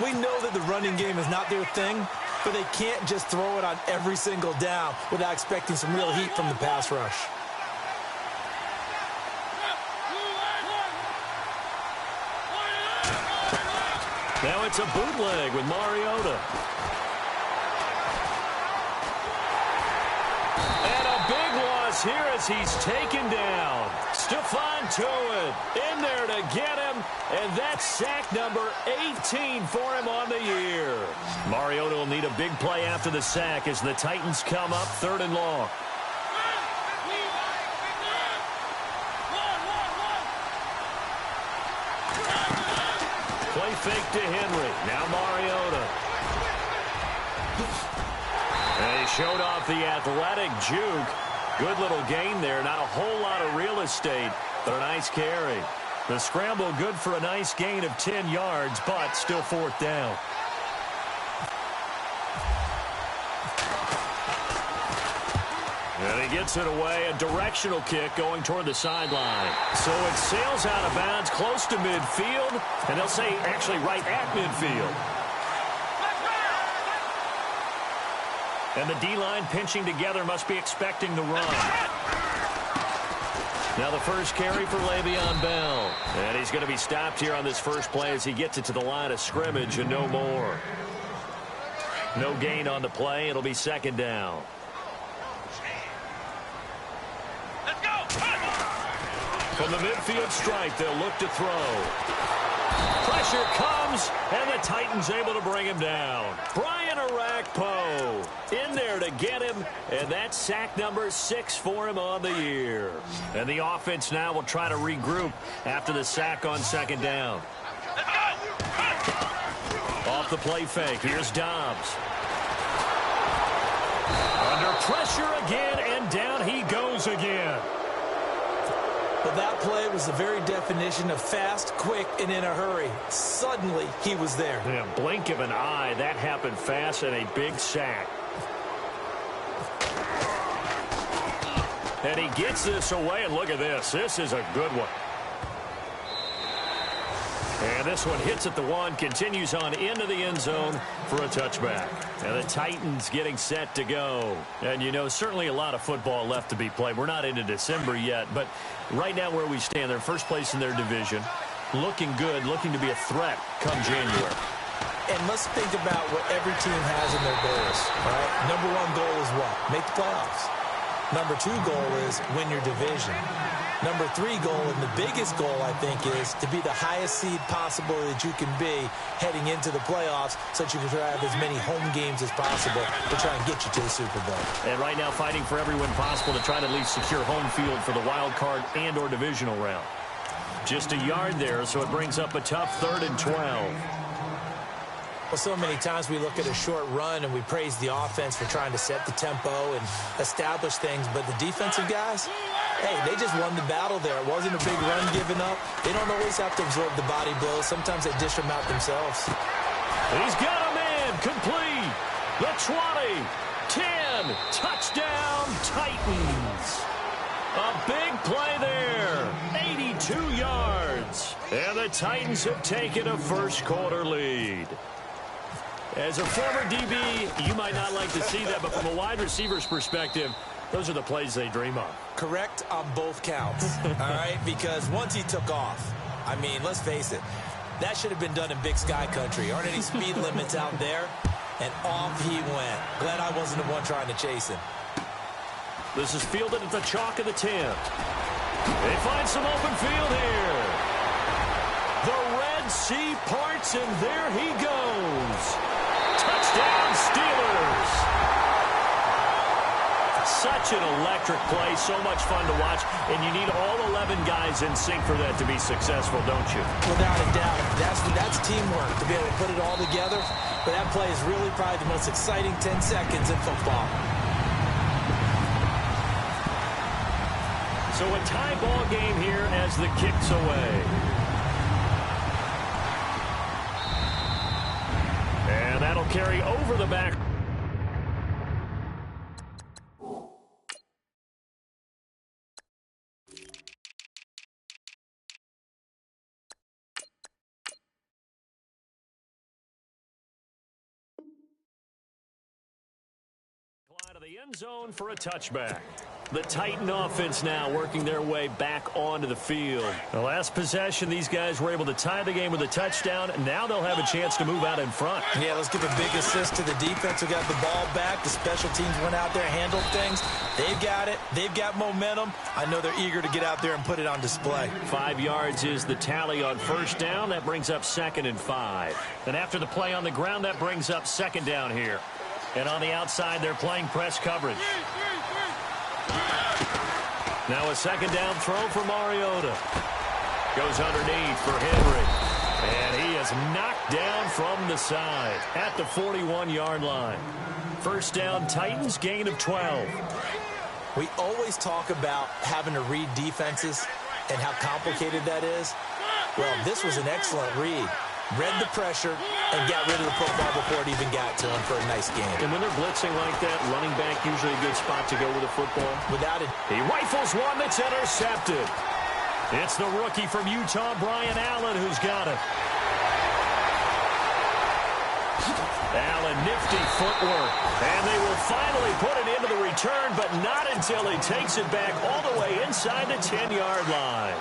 We know that the running game is not their thing, but they can't just throw it on every single down without expecting some real heat from the pass rush. Now it's a bootleg with Mariota. And a big loss here as he's taken down. Stephon Tuitt in there to get him, and that's sack number 18 for him on the year. Mariota will need a big play after the sack as the Titans come up 3rd and long. Play fake to Henry. Now Mariota. And he showed off the athletic juke. Good little gain there. Not a whole lot of real estate, but a nice carry. The scramble good for a nice gain of 10 yards, but still 4th down. And he gets it away. A directional kick going toward the sideline. So it sails out of bounds close to midfield. And they'll say actually right at midfield. And the D-line pinching together must be expecting the run. Now the first carry for Le'Veon Bell. And he's going to be stopped here on this first play as he gets it to the line of scrimmage and no more. No gain on the play. It'll be 2nd down. From the midfield stripe, they'll look to throw. Pressure comes, and the Titans able to bring him down. Brian Orakpo in there to get him, and that's sack number 6 for him on the year. And the offense now will try to regroup after the sack on 2nd down. Off the play fake, here's Dobbs. Under pressure again, and down he goes again. But that play was the very definition of fast, quick, and in a hurry. Suddenly, he was there. Yeah, blink of an eye. That happened fast and a big sack. And he gets this away, and look at this. This is a good one. And this one hits at the 1, continues on into the end zone for a touchback. And the Titans getting set to go. And, you know, certainly a lot of football left to be played. We're not into December yet, but right now where we stand, they're first place in their division. Looking good, looking to be a threat come January. And let's think about what every team has in their goals, all right? Number 1 goal is what? Make the playoffs. Number 2 goal is win your division. Number 3 goal, and the biggest goal, I think, is to be the highest seed possible that you can be heading into the playoffs so that you can have as many home games as possible to try and get you to the Super Bowl. And right now fighting for every win possible to try to at least secure home field for the wild card and or divisional round. Just a yard there, so it brings up a tough 3rd and 12. Well, so many times we look at a short run and we praise the offense for trying to set the tempo and establish things, but the defensive guys, hey, they just won the battle there. It wasn't a big run given up. They don't always have to absorb the body blows. Sometimes they dish them out themselves. He's got a man complete. The 20, 10, touchdown Titans. A big play there, 82 yards. And the Titans have taken a first quarter lead. As a former DB, you might not like to see that, but from a wide receiver's perspective, those are the plays they dream of. Correct on both counts, all right? Because once he took off, I mean, let's face it, that should have been done in Big Sky Country. Aren't any speed limits out there? And off he went. Glad I wasn't the one trying to chase him. This is fielded at the chalk of the 10. They find some open field here. The Red Sea parts, and there he goes. Touchdown, Steelers. Such an electric play, so much fun to watch, and you need all 11 guys in sync for that to be successful, don't you? Without a doubt. That's teamwork to be able to put it all together, but that play is really probably the most exciting 10 seconds in football. So a tie ball game here as the kick's away. And that'll carry over the back. the end zone for a touchback. The Titan offense now working their way back onto the field. The last possession, these guys were able to tie the game with a touchdown. Now they'll have a chance to move out in front. Yeah, let's give a big assist to the defense who got the ball back. The special teams went out there, handled things. They've got it. They've got momentum. I know they're eager to get out there and put it on display. 5 yards is the tally on first down. That brings up 2nd and 5. And after the play on the ground, that brings up 2nd down here. And on the outside, they're playing press coverage. Now a 2nd down throw for Mariota. Goes underneath for Henry. And he is knocked down from the side at the 41-yard line. First down, Titans, gain of 12. We always talk about having to read defenses and how complicated that is. Well, this was an excellent read. Read the pressure and got rid of the football before it even got to him for a nice game. And when they're blitzing like that, running back usually a good spot to go with the football. Without it. He rifles one that's intercepted. It's the rookie from Utah, Brian Allen, who's got it. Allen, nifty footwork. And they will finally put it into the return, but not until he takes it back all the way inside the 10-yard line.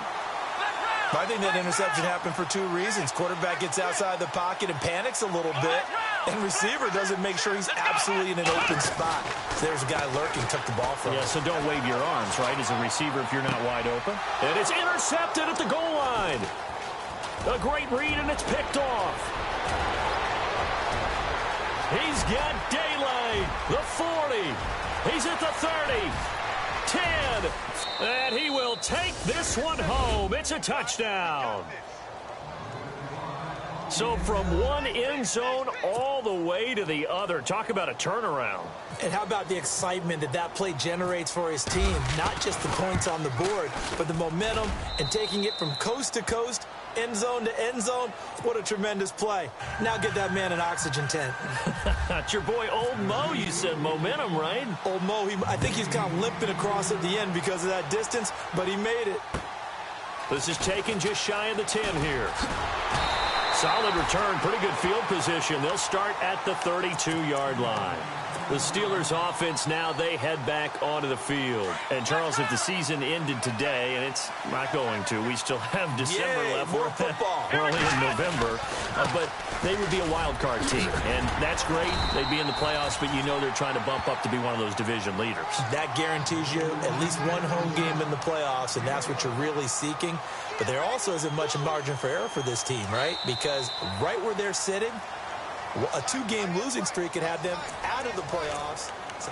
I think that interception happened for 2 reasons. Quarterback gets outside the pocket and panics a little bit, and receiver doesn't make sure he's absolutely in an open spot. So there's a guy lurking, took the ball from him. Yeah, so don't wave your arms, right, as a receiver if you're not wide open. And it's intercepted at the goal line. A great read, and it's picked off. He's got daylight. The 40. He's at the 30. 10. And he will take this one home. It's a touchdown. So from one end zone all the way to the other. Talk about a turnaround. And how about the excitement that that play generates for his team? Not just the points on the board, but the momentum and taking it from coast to coast, end zone to end zone. What a tremendous play. Now get that man an oxygen tent. It's your boy Old Mo, you said. Momentum, right? Old Mo, I think he's kind of limping across at the end because of that distance, but he made it. This is taken just shy of the 10 here. Solid return, pretty good field position. They'll start at the 32-yard line. The Steelers offense now, they head back onto the field. And, Charles, if the season ended today, and it's not going to, we still have December left. More football. We're only in November. But they would be a wild card team. And that's great. They'd be in the playoffs, but you know they're trying to bump up to be one of those division leaders. That guarantees you at least one home game in the playoffs, and that's what you're really seeking. But there also isn't much margin for error for this team, right? Because right where they're sitting, a 2-game losing streak could have them out of the playoffs. So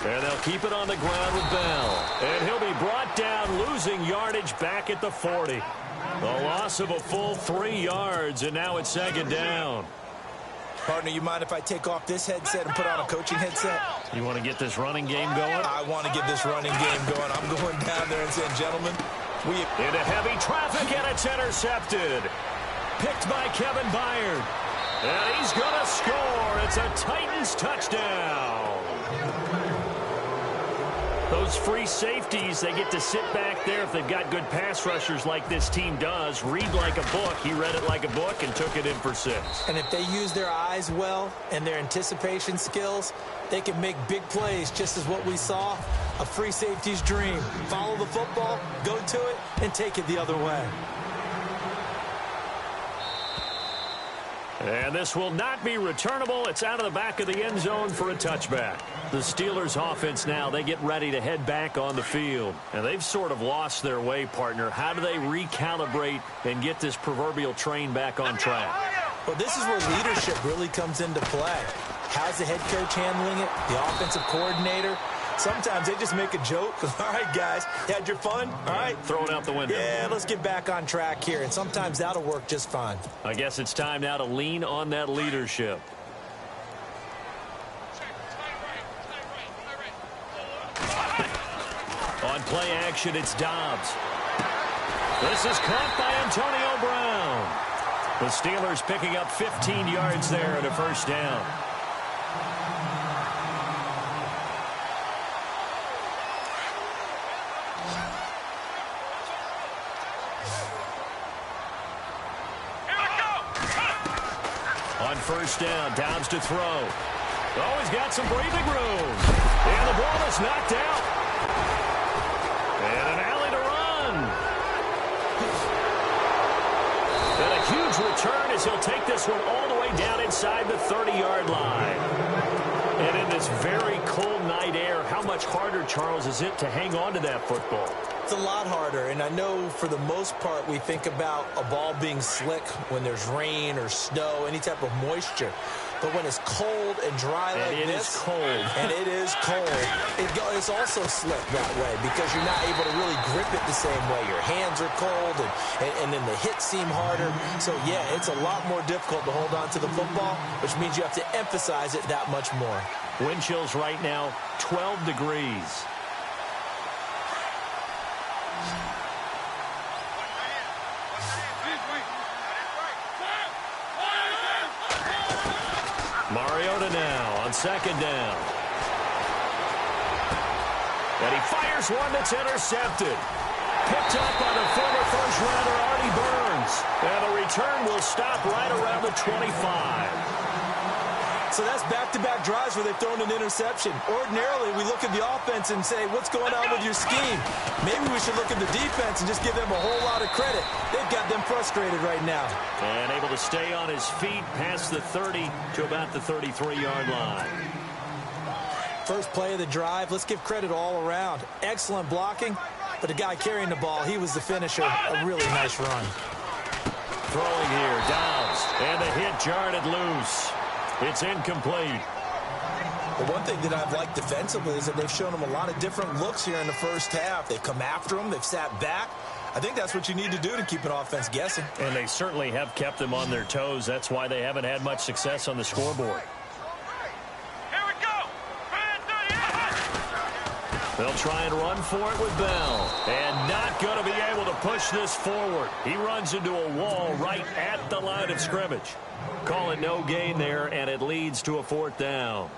and they'll keep it on the ground with Bell. And he'll be brought down, losing yardage back at the 40. A loss of a full 3 yards, and now it's 2nd down. Partner, you mind if I take off this headset and put on a coaching headset? You want to get this running game going? I want to get this running game going. I'm going down there and saying, gentlemen, we... Into heavy traffic, and it's intercepted. Picked by Kevin Byard. And he's going to score. It's a Titans touchdown. Those free safeties, they get to sit back there if they've got good pass rushers like this team does. Read like a book. He read it like a book and took it in for 6. And if they use their eyes well and their anticipation skills, they can make big plays, just as what we saw, a free safety's dream. Follow the football, go to it, and take it the other way. And this will not be returnable. It's out of the back of the end zone for a touchback. The Steelers offense now, they get ready to head back on the field. And they've sort of lost their way, partner. How do they recalibrate and get this proverbial train back on track? Well, this is where leadership really comes into play. How's the head coach handling it? The offensive coordinator? Sometimes they just make a joke. All right, guys, you had your fun? All right. Throw it out the window. Yeah, let's get back on track here. And sometimes that'll work just fine. I guess it's time now to lean on that leadership. On play action, it's Dobbs. This is caught by Antonio Brown. The Steelers picking up 15 yards there at a first down. first down. Downs to throw. Oh, he's got some breathing room. And the ball is knocked out. And an alley to run. And a huge return as he'll take this one all the way down inside the 30-yard line. And in this very cold night air, how much harder, Charles, is it to hang on to that football? It's a lot harder, and I know for the most part we think about a ball being slick when there's rain or snow, any type of moisture. But when it's cold and dry like this, and it is cold, it's also slick that way because you're not able to really grip it the same way. Your hands are cold, and then the hits seem harder. So, yeah, it's a lot more difficult to hold on to the football, which means you have to emphasize it that much more. Wind chills right now, 12 degrees. Mariota now on second down. And he fires one that's intercepted. Picked up by the former first-rounder Artie Burns. And the return will stop right around the 25. So that's back-to-back drives where they've thrown an interception. Ordinarily, we look at the offense and say, what's going on with your scheme? Maybe we should look at the defense and just give them a whole lot of credit. They've got them frustrated right now. And able to stay on his feet past the 30 to about the 33-yard line. First play of the drive, let's give credit all around. Excellent blocking, but the guy carrying the ball, he was the finisher. A really nice run. Throwing here, Downs. And the hit jarred it loose. It's incomplete. The one thing that I've liked defensively is that they've shown them a lot of different looks here in the first half. They've come after them. They've sat back. I think that's what you need to do to keep an offense guessing. And they certainly have kept them on their toes. That's why they haven't had much success on the scoreboard. Here we go. They'll try and run for it with Bell. And not going to be able to push this forward. He runs into a wall right at the line of scrimmage. Call it no gain there, and it leads to a fourth down.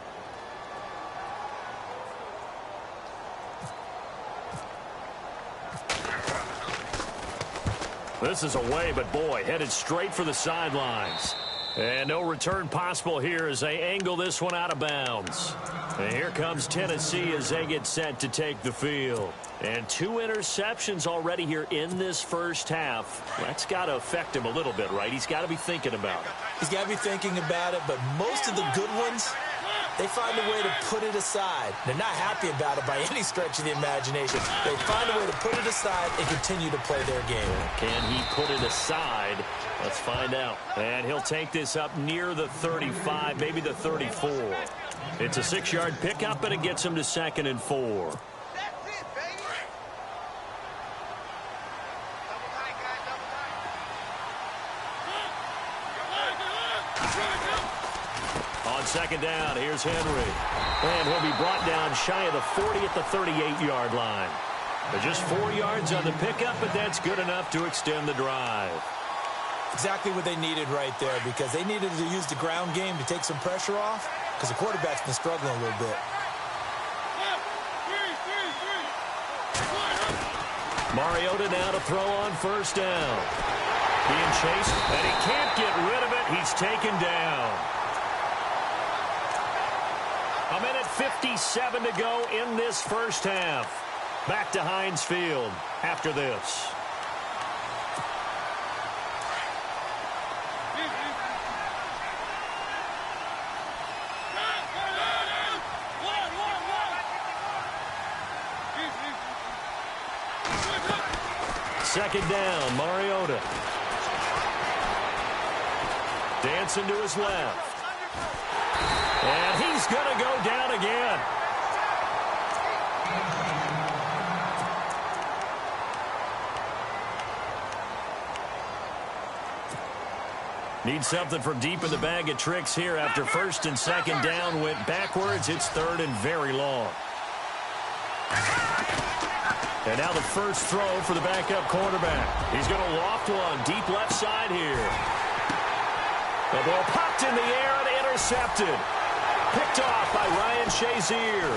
This is away, but boy, headed straight for the sidelines. And no return possible here as they angle this one out of bounds. And here comes Tennessee as they get set to take the field. And 2 interceptions already here in this first half. That's got to affect him a little bit, right? He's got to be thinking about it. He's got to be thinking about it, but most of the good ones, they find a way to put it aside. They're not happy about it by any stretch of the imagination. They find a way to put it aside and continue to play their game. Can he put it aside? Let's find out. And he'll take this up near the 35, maybe the 34. It's a 6-yard pickup, and it gets him to 2nd and 4. On second down, here's Henry. And he'll be brought down shy of the 40 at the 38-yard line. But just 4 yards on the pickup, but that's good enough to extend the drive. Exactly what they needed right there, because they needed to use the ground game to take some pressure off, because the quarterback's been struggling a little bit. Mariota now to throw on first down. Being chased, and he can't get rid of it. He's taken down. 1:57 to go in this first half. Back to Heinz Field after this. Second down, Mariota. Dancing to his left. And he's going to go down again. Need something from deep in the bag of tricks here after first and second down went backwards. It's third and very long. And now the first throw for the backup quarterback. He's going to loft one deep left side here. The ball popped in the air and intercepted. Picked off by Ryan Shazier.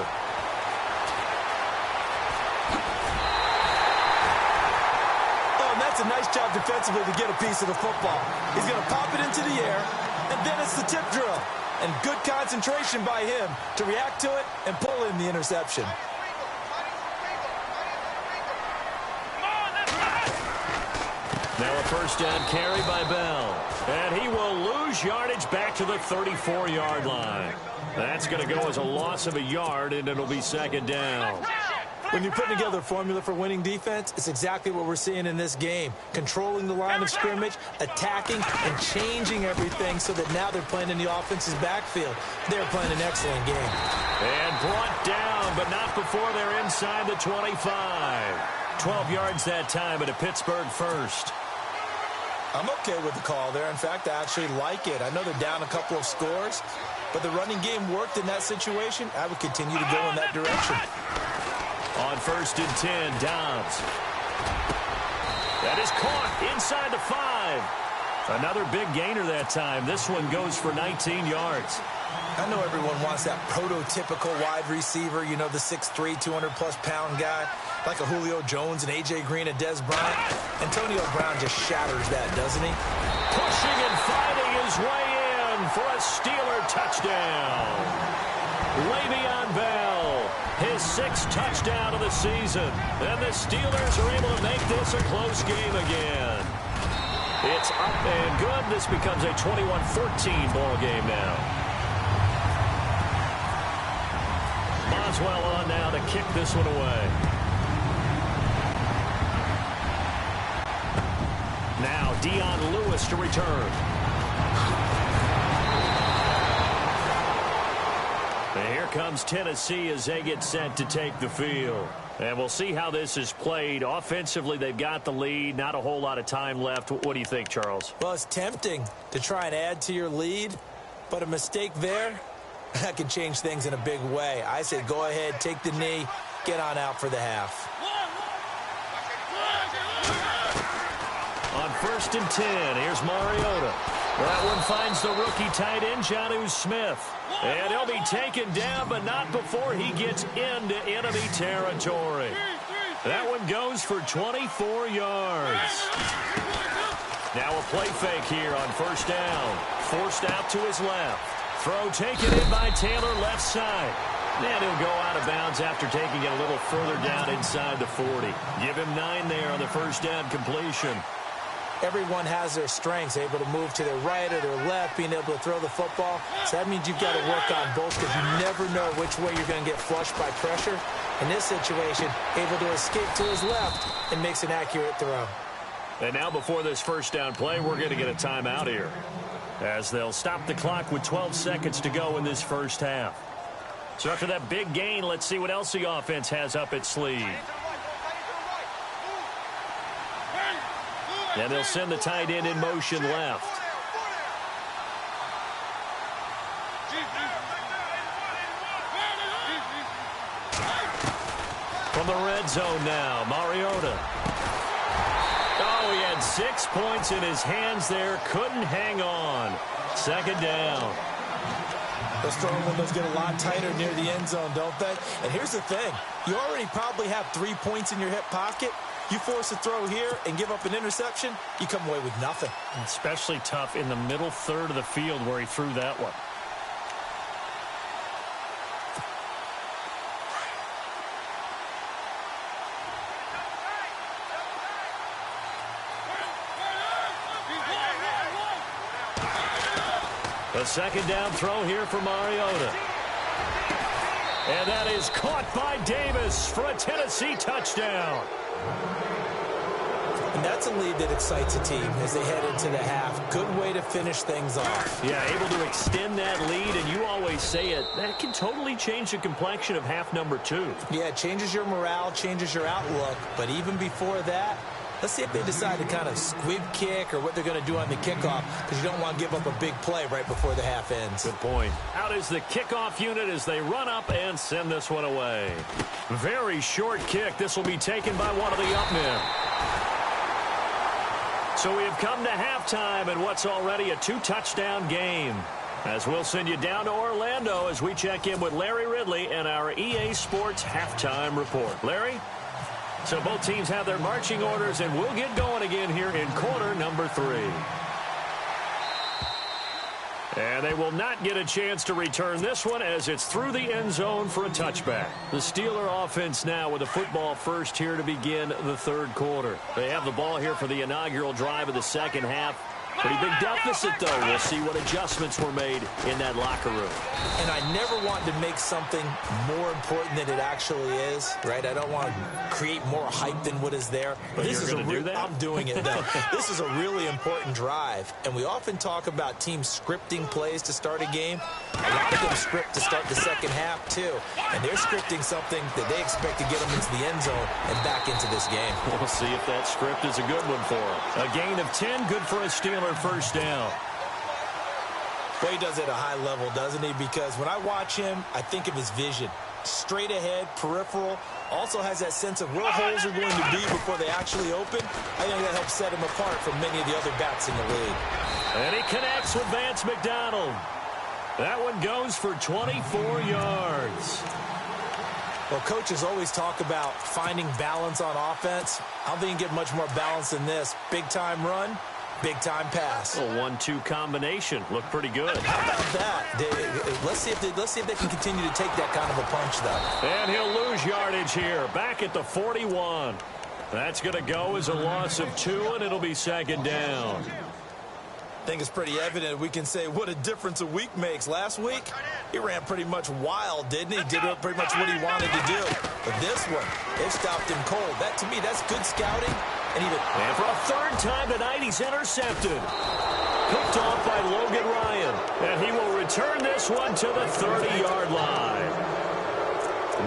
Oh, and that's a nice job defensively to get a piece of the football. He's going to pop it into the air. And then it's the tip drill. And good concentration by him to react to it and pull in the interception. Now a first down carry by Bell. And he will lose yardage back to the 34-yard line. That's going to go as a loss of a yard, and it'll be second down. When you're putting together a formula for winning defense, it's exactly what we're seeing in this game. Controlling the line of scrimmage, attacking, and changing everything so that now they're playing in the offense's backfield. They're playing an excellent game. And brought down, but not before they're inside the 25. 12 yards that time at a Pittsburgh first. I'm okay with the call there. In fact, I actually like it. I know they're down a couple of scores, but the running game worked in that situation. I would continue to go in that direction. On first and 10, Dobbs. That is caught inside the 5. Another big gainer that time. This one goes for 19 yards. I know everyone wants that prototypical wide receiver, you know, the 6'3", 200-plus pound guy, like a Julio Jones and A.J. Green and Dez Bryant. Antonio Brown just shatters that, doesn't he? Pushing and fighting his way in for a Steeler touchdown. Le'Veon Bell, his 6th touchdown of the season. And the Steelers are able to make this a close game again. It's up and good. This becomes a 21-14 ball game now. Boswell on now to kick this one away. Now Dion Lewis to return. And here comes Tennessee as they get set to take the field. And we'll see how this is played. Offensively, they've got the lead. Not a whole lot of time left. What do you think, Charles? Well, it's tempting to try and add to your lead, but a mistake there, that can change things in a big way. I say go ahead, take the knee, get on out for the half. On first and 10, here's Mariota. That one finds the rookie tight end, Jonnu Smith. And he'll be taken down, but not before he gets into enemy territory. That one goes for 24 yards. Now a play fake here on first down. Forced out to his left. Throw taken in by Taylor left side. And he'll go out of bounds after taking it a little further down inside the 40. Give him 9 there on the first down completion. Everyone has their strengths, able to move to their right or their left, being able to throw the football. So that means you've got to work on both because you never know which way you're going to get flushed by pressure. In this situation, able to escape to his left and makes an accurate throw. And now before this first down play, we're going to get a timeout here, as they'll stop the clock with 12 seconds to go in this first half. So after that big gain, let's see what else the offense has up its sleeve. And they'll send the tight end in motion left. From the red zone now, Mariota. Oh, he had 6 points in his hands there. Couldn't hang on. Second down. Those throwing windows get a lot tighter near the end zone, don't they? And here's the thing. You already probably have 3 points in your hip pocket. You force a throw here and give up an interception, you come away with nothing. Especially tough in the middle third of the field where he threw that one. A second down throw here for Mariota. And that is caught by Davis for a Tennessee touchdown. And that's a lead that excites a team as they head into the half. Good way to finish things off. Yeah, able to extend that lead, and you always say it, that can totally change the complexion of half number 2. Yeah, it changes your morale, changes your outlook. But even before that, let's see if they decide to kind of squib kick or what they're going to do on the kickoff, because you don't want to give up a big play right before the half ends. Good point. Out is the kickoff unit as they run up and send this one away. Very short kick. This will be taken by one of the up men. So we have come to halftime in what's already a 2-touchdown game. As we'll send you down to Orlando as we check in with Larry Ridley and our EA Sports Halftime Report. Larry? So both teams have their marching orders, and we'll get going again here in quarter number 3. And they will not get a chance to return this one as it's through the end zone for a touchback. The Steeler offense now with a football first here to begin the third quarter. They have the ball here for the inaugural drive of the second half. Pretty big deficit, though. We'll see what adjustments were made in that locker room. And I never want to make something more important than it actually is, right? I don't want to create more hype than what is there. But this is do that? I'm doing it, though. This is a really important drive. And we often talk about teams scripting plays to start a game. A lot of them script to start the second half, too. And they're scripting something that they expect to get them into the end zone and back into this game. We'll see if that script is a good one for them. A gain of 10, good for a Steeler first down. Well, he does it at a high level, doesn't he? Because when I watch him, I think of his vision. Straight ahead, peripheral. Also has that sense of where holes are going to be before they actually open. I think that helps set him apart from many of the other backs in the league. And he connects with Vance McDonald. That one goes for 24 yards. Well, coaches always talk about finding balance on offense. I don't think you can get much more balance than this. Big-time run. Big-time pass. A 1-2 combination. Looked pretty good. How about that? Let's see if they can continue to take that kind of a punch, though. And he'll lose yardage here. Back at the 41. That's going to go as a loss of 2, and it'll be second down. I think it's pretty evident we can say what a difference a week makes. Last week, he ran pretty much wild, didn't he? Did pretty much what he wanted to do. But this one, it stopped him cold. That, to me, that's good scouting. And for a third time tonight, he's intercepted. Picked off by Logan Ryan. And he will return this one to the 30-yard line.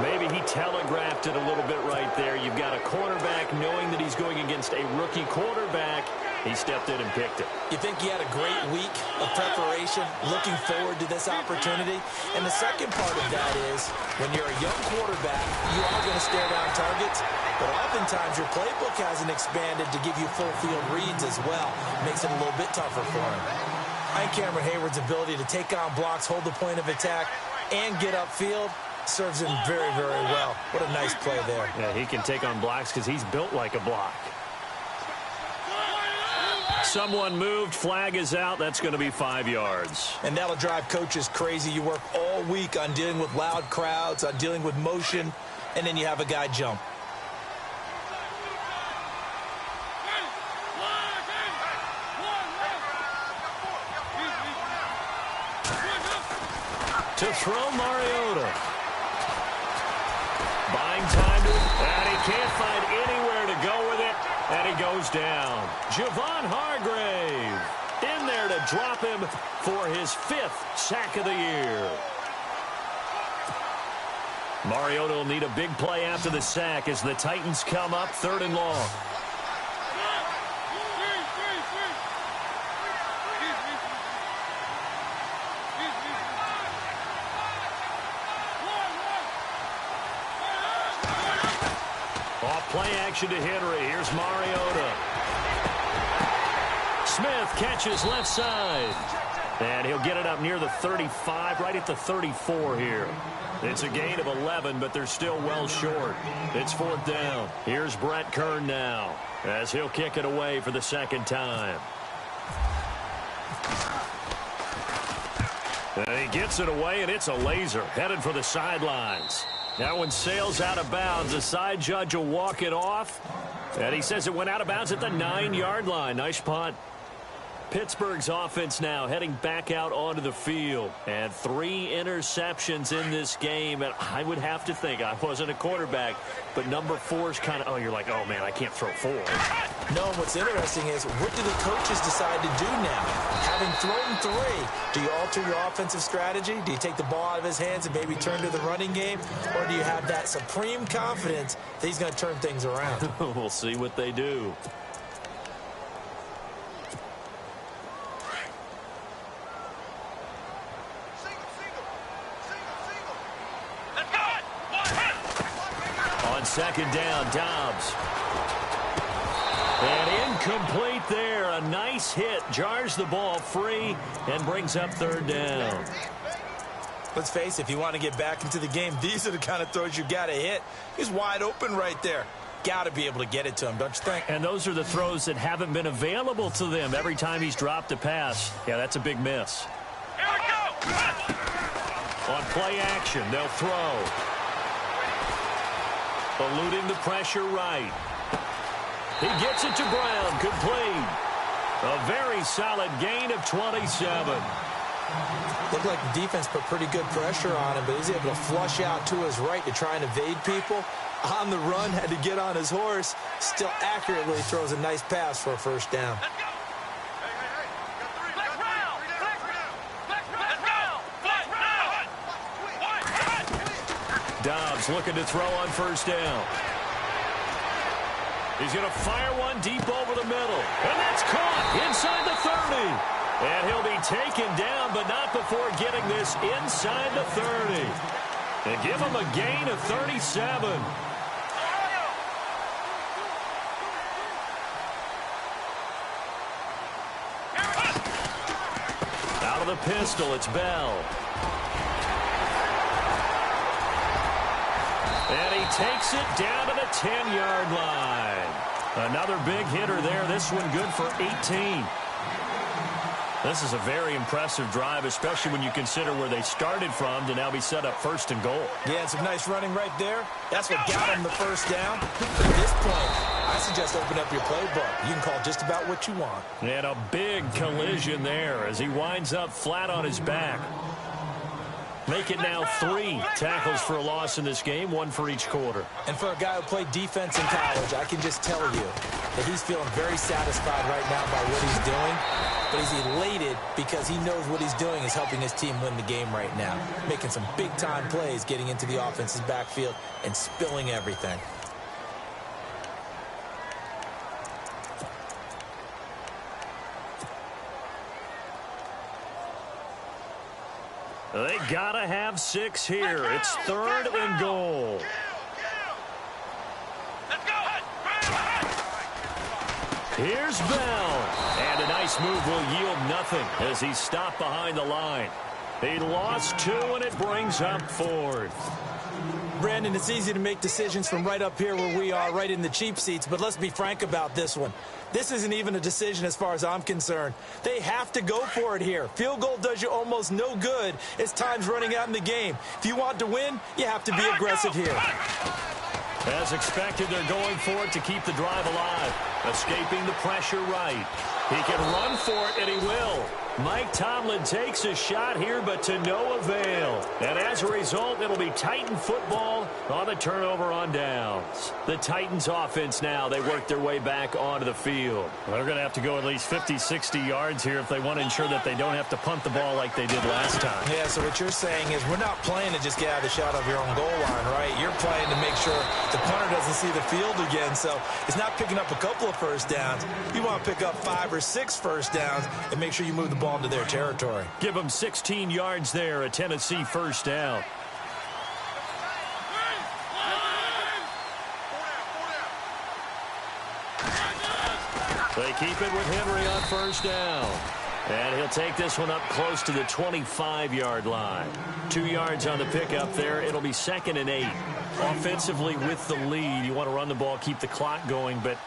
Maybe he telegraphed it a little bit right there. You've got a quarterback knowing that he's going against a rookie quarterback. He stepped in and picked it. You think he had a great week of preparation, looking forward to this opportunity? And the second part of that is, when you're a young quarterback, you are going to stare down targets, but oftentimes your playbook hasn't expanded to give you full field reads as well. Makes it a little bit tougher for him. And Cameron Hayward's ability to take on blocks, hold the point of attack, and get upfield serves him very, very well. What a nice play there. Yeah, he can take on blocks because he's built like a block. Someone moved. Flag is out. That's going to be 5 yards. And that'll drive coaches crazy. You work all week on dealing with loud crowds, on dealing with motion, and then you have a guy jump. To throw Mariota. Buying time to him, and he can't find anywhere to go with it. And he goes down. Javon Hargrave in there to drop him for his 5th sack of the year. Mariota will need a big play after the sack as the Titans come up 3rd and long. Play action to Henry. Here's Mariota. Smith catches left side. And he'll get it up near the 35, right at the 34 here. It's a gain of 11, but they're still well short. It's 4th down. Here's Brett Kern now as he'll kick it away for the second time. And he gets it away, and it's a laser headed for the sidelines. That one sails out of bounds. The side judge will walk it off. And he says it went out of bounds at the 9-yard line. Nice punt. Pittsburgh's offense now heading back out onto the field. And 3 interceptions in this game. And I would have to think, I wasn't a quarterback, but number 4's kind of, oh, you're like, oh, man, I can't throw 4. No, what's interesting is, what do the coaches decide to do now? Having thrown 3, do you alter your offensive strategy? Do you take the ball out of his hands and maybe turn to the running game? Or do you have that supreme confidence that he's going to turn things around? We'll see what they do. On second down, Dobbs. And incomplete there. A nice hit. Jars the ball free and brings up 3rd down. Let's face it, if you want to get back into the game, these are the kind of throws you got to hit. He's wide open right there. Got to be able to get it to him, don't you think? And those are the throws that haven't been available to them every time he's dropped a pass. Yeah, that's a big miss. On play action, they'll throw. Eluding the pressure right. He gets it to Brown, complete. A very solid gain of 27. Looked like the defense put pretty good pressure on him, but he's able to flush out to his right to try and evade people. On the run, had to get on his horse. Still accurately throws a nice pass for a first down. Let's go. Hey. Black round. Dobbs looking to throw on first down. He's going to fire one deep over the middle. And that's caught inside the 30. And he'll be taken down, but not before getting this inside the 30. And give him a gain of 37. Out of the pistol, it's Bell. And he takes it down to the 10-yard line. Another big hitter there. This one good for 18. This is a very impressive drive, especially when you consider where they started from to now be set up first and goal. Yeah, some nice running right there. That's what got him the first down. But at this point, I suggest open up your playbook. You can call just about what you want. And a big collision there as he winds up flat on his back. Make it now 3 tackles for a loss in this game, 1 for each quarter. And for a guy who played defense in college, I can just tell you that he's feeling very satisfied right now by what he's doing. But he's elated because he knows what he's doing is helping his team win the game right now. Making some big-time plays, getting into the offense's backfield, and spilling everything. They gotta have 6 here. It's 3rd and goal. Let's go. Here's Bell. And a nice move will yield nothing as he's stopped behind the line. He lost 2, and it brings up 4th. Brandon, it's easy to make decisions from right up here where we are, right in the cheap seats, but let's be frank about this one. This isn't even a decision as far as I'm concerned. They have to go for it here. Field goal does you almost no good as time's running out in the game. If you want to win, you have to be aggressive here. As expected, they're going for it to keep the drive alive. Escaping the pressure right. He can run for it, and he will. Mike Tomlin takes a shot here, but to no avail. And as a result, it'll be Titan football on the turnover on downs. The Titans offense now, they work their way back onto the field. They're going to have to go at least 50, 60 yards here if they want to ensure that they don't have to punt the ball like they did last time. Yeah, so what you're saying is we're not playing to just get out of the shot of your own goal line, right? You're playing to make sure the punter doesn't see the field again. So it's not picking up a couple of first downs. You want to pick up 5 or 6 first downs and make sure you move the ball into their territory. Give them 16 yards there, a Tennessee first down. They keep it with Henry on first down. And he'll take this one up close to the 25-yard line. 2 yards on the pickup there. It'll be 2nd and 8. Offensively with the lead, you want to run the ball, keep the clock going, but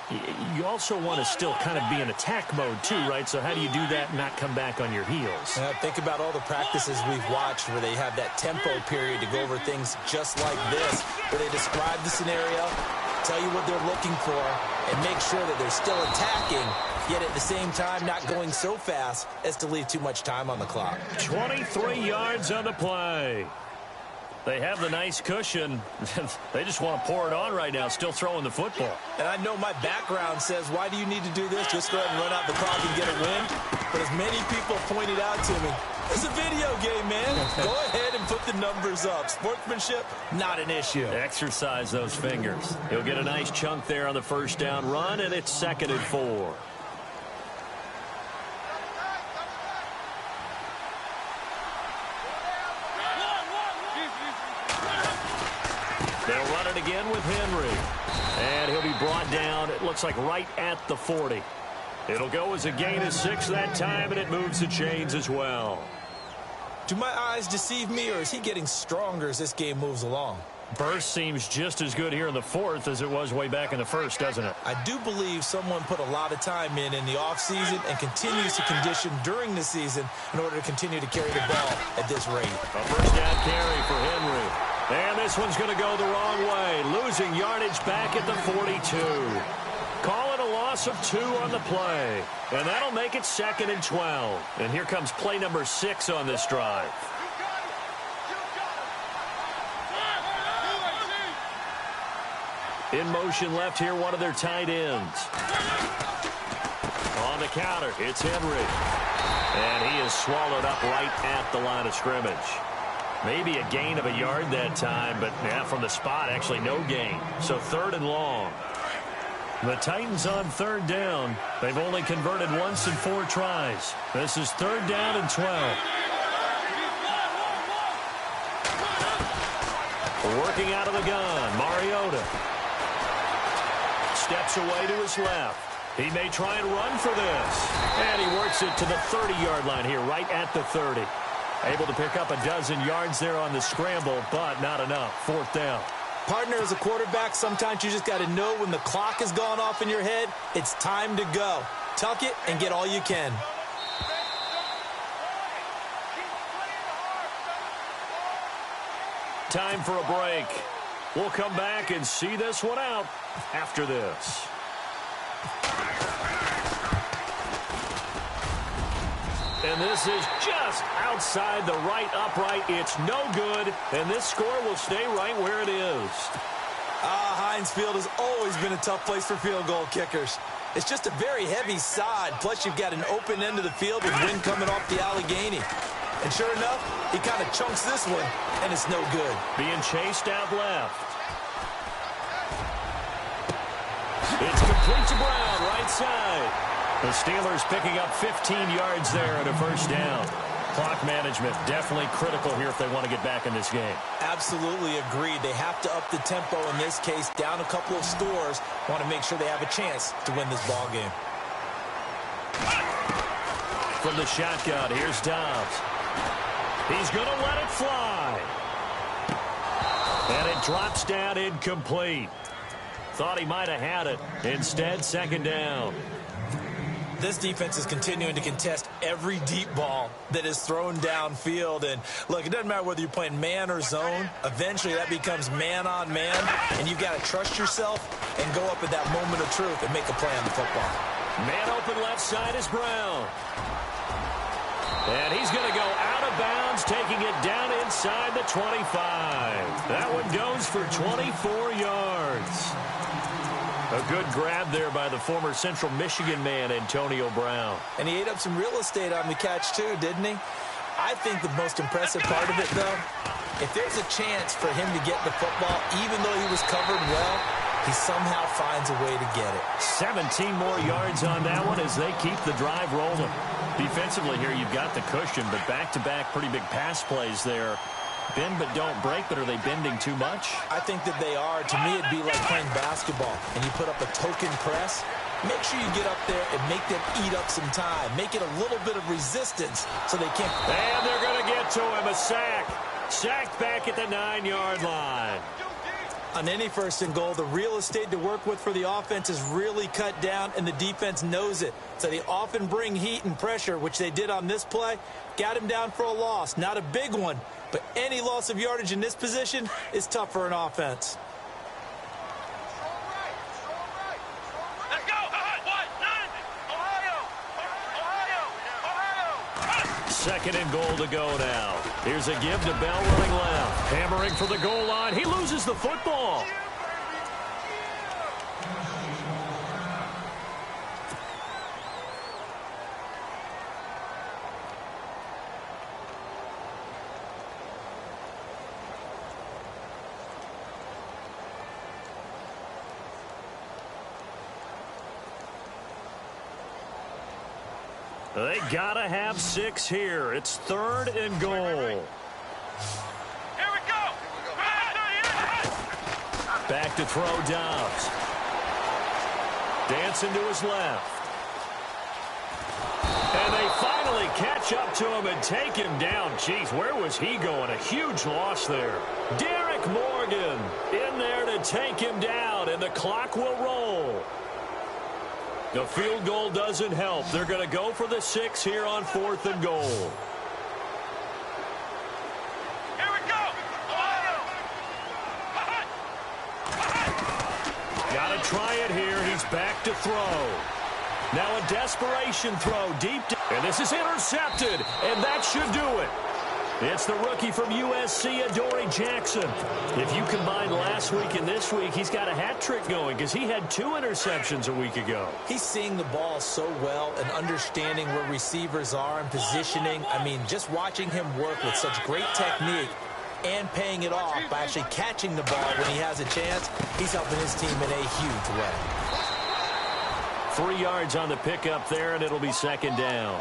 you also want to still kind of be in attack mode too, right? So how do you do that and not come back on your heels? Think about all the practices we've watched where they have that tempo period to go over things just like this, where they describe the scenario, tell you what they're looking for, and make sure that they're still attacking, yet at the same time not going so fast as to leave too much time on the clock. 23 yards on the play. They have the nice cushion. They just want to pour it on right now, still throwing the football. And I know my background says, why do you need to do this? Just go ahead and run out the clock and get a win. But as many people pointed out to me, it's a video game, man. Go ahead and put the numbers up. Sportsmanship, not an issue. Exercise those fingers. He'll get a nice chunk there on the first down run, and it's 2nd and 4. They'll run it again with Henry. And he'll be brought down, it looks like right at the 40. It'll go as a gain of 6 that time, and it moves the chains as well. Do my eyes deceive me, or is he getting stronger as this game moves along? Burst seems just as good here in the fourth as it was way back in the first, doesn't it? I do believe someone put a lot of time in the offseason and continues to condition during the season in order to continue to carry the ball at this rate. A first down carry for Henry. And this one's going to go the wrong way. Losing yardage back at the 42. Call it a loss of 2 on the play. And that'll make it 2nd and 12. And here comes play number 6 on this drive. In motion left here, one of their tight ends. On the counter, it's Henry. And he is swallowed up right at the line of scrimmage. Maybe a gain of a yard that time, but from the spot, actually no gain. So 3rd and long. The Titans on 3rd down. They've only converted once in 4 tries. This is 3rd down and 12. Working out of the gun, Mariota. Steps away to his left. He may try and run for this. And he works it to the 30-yard line here, right at the 30. Able to pick up a dozen yards there on the scramble, but not enough. 4th down. Partner, as a quarterback, sometimes you just got to know when the clock has gone off in your head, it's time to go. Tuck it and get all you can. Time for a break. We'll come back and see this one out after this. And this is just outside the right upright. It's no good, and this score will stay right where it is. Heinz Field has always been a tough place for field goal kickers. It's just a very heavy side, plus you've got an open end of the field with wind coming off the Allegheny. And sure enough, he kind of chunks this one, and it's no good. Being chased out left. It's complete to Brown, right side. The Steelers picking up 15 yards there at a first down. Clock management definitely critical here if they want to get back in this game. Absolutely agreed. They have to up the tempo in this case, down a couple of scores. Want to make sure they have a chance to win this ball game. From the shotgun, here's Dobbs. He's going to let it fly. And it drops down incomplete. Thought he might have had it. Instead, 2nd down. This defense is continuing to contest every deep ball that is thrown downfield. And, look, it doesn't matter whether you're playing man or zone. Eventually, that becomes man-on-man, and you've got to trust yourself and go up at that moment of truth and make a play on the football. Man open left side is Brown. And he's going to go out of bounds, taking it down inside the 25. That one goes for 24 yards. A good grab there by the former Central Michigan man, Antonio Brown. And he ate up some real estate on the catch, too, didn't he? I think the most impressive part of it, though, if there's a chance for him to get the football, even though he was covered well, he somehow finds a way to get it. 17 more yards on that one as they keep the drive rolling. Defensively here, you've got the cushion, but back-to-back pretty big pass plays there. Bend but don't break, but are they bending too much? I think that they are. To me, it'd be like playing basketball, and you put up a token press. Make sure you get up there and make them eat up some time. Make it a little bit of resistance so they can't. And they're going to get to him. A sack. Sacked back at the 9-yard line. On any 1st and goal, the real estate to work with for the offense is really cut down, and the defense knows it. So they often bring heat and pressure, which they did on this play. Got him down for a loss. Not a big one, but any loss of yardage in this position is tough for an offense. Let's go. Ohio. 2nd and goal to go now. Here's a give to Bell running left. Hammering for the goal line. He loses the football. They gotta have 6 here. It's 3rd and goal. Here we go. Back to throw Dobbs. Dancing to his left. And they finally catch up to him and take him down. Jeez, where was he going? A huge loss there. Derek Morgan in there to take him down, and the clock will roll. The field goal doesn't help. They're going to go for the 6 here on 4th and goal. Here we go. Got to try it here. He's back to throw. Now a desperation throw deep. And this is intercepted, and that should do it. It's the rookie from USC, Adoree Jackson. If you combine last week and this week, he's got a hat trick going because he had 2 interceptions a week ago. He's seeing the ball so well and understanding where receivers are and positioning. I mean, just watching him work with such great technique and paying it off by actually catching the ball when he has a chance, he's helping his team in a huge way. 3 yards on the pickup there, and it'll be 2nd down.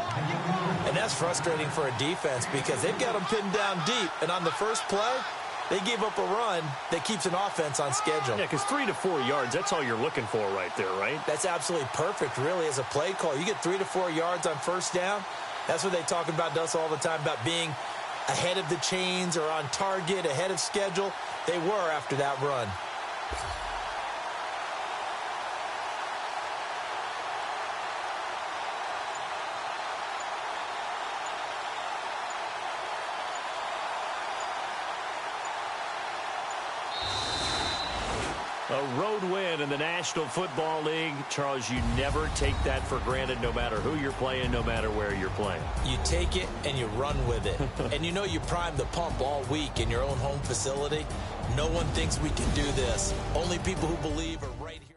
And that's frustrating for a defense because they've got them pinned down deep. And on the first play, they gave up a run that keeps an offense on schedule. Yeah, because 3 to 4 yards, that's all you're looking for right there, right? That's absolutely perfect, really, as a play call. You get 3 to 4 yards on first down. That's what they talk about us all the time, about being ahead of the chains or on target, ahead of schedule. They were after that run. A road win in the National Football League. Charles, you never take that for granted no matter who you're playing, no matter where you're playing. You take it and you run with it. And you know you prime the pump all week in your own home facility. No one thinks we can do this. Only people who believe are right here.